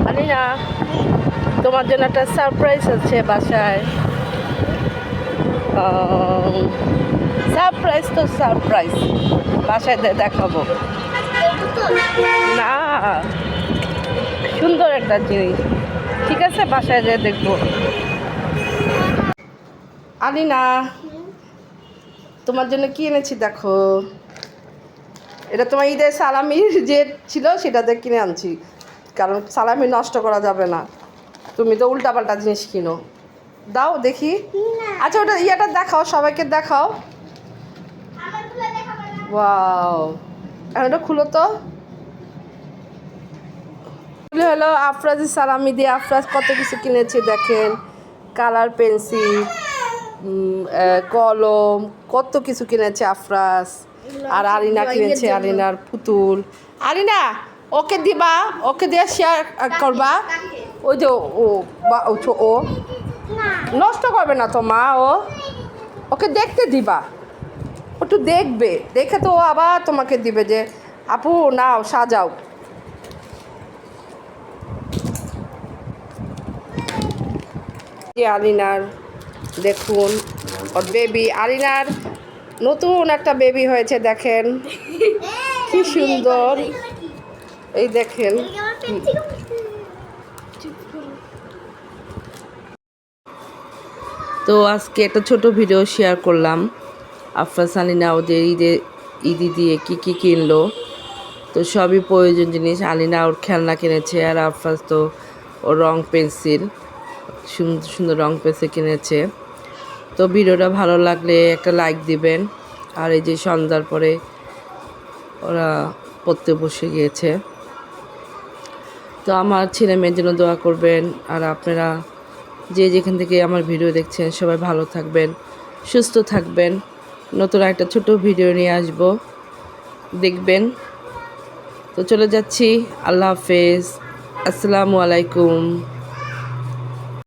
আলিনা, তোমার জন্য একটা সারপ্রাইজ আছে বাসায়। সারপ্রাইজ তো সারপ্রাইজ, বাসায় দেখাবো না। সুন্দর একটা জিনিস, ঠিক আছে, বাসায় যেয়ে দেখবো। আলিনা, তোমার জন্য কি এনেছি দেখো। এটা তোমার ঈদের সালামির যে ছিল সেটাতে কিনে আনছি, কারণ সালামি নষ্ট করা যাবে না। তুমি তো উল্টাপাল্টা জিনিস কিনো। দাও দেখি। আচ্ছা, ওটা ইয়েটা দেখাও, সবাইকে দেখাও। ওয়াও, এখন ওটা খুলো তো। হলো আফরাজের সালামি দিয়ে আফরাজ কত কিছু কিনেছে দেখেন। কালার পেন্সিল, কলম, কত কিছু কিনেছে আফরাজ। আর আলিনা কিনেছে আলিনার পুতুল। আলিনা, ওকে দিবা, ওকে দিয়ে শেয়ার করবা। ওই যে ও ও নষ্ট করবে না তো মা, ওকে দেখতে দিবা, একটু দেখবে, দেখে তো ও আবার তোমাকে দিবে যে আপু নাও সাজাও। আলিনার দেখুন, ওর বেবি, আলিনার নতুন একটা বেবি হয়েছে দেখেন, কি সুন্দর। এই দেখেন, তো আজকে একটা ছোট ভিডিও শেয়ার করলাম। আফরাজ আলিনা ওদের ঈদি দিয়ে কি কিনলো, তো সবই প্রয়োজন জিনিস। আলিনা ওর খেলনা কিনেছে, আর আফরাজ তো ওর রং পেন্সিল, সুন্দর সুন্দর রং পেন্সিল কিনেছে। তো ভিডিওটা ভালো লাগলে একটা লাইক দিবেন। আর এই যে সন্ধ্যার পরে ওরা পড়তে বসে গিয়েছে, তো আমার ছেলে মেয়ের জন্য দোয়া করবেন। আর আপনারা যে যেখান থেকে আমার ভিডিও দেখছেন সবাই ভালো থাকবেন, সুস্থ থাকবেন। নতুন একটা ছোট ভিডিও নিয়ে আসব, দেখবেন। তো চলে যাচ্ছি, আল্লাহ হাফেজ, আসসালামু আলাইকুম।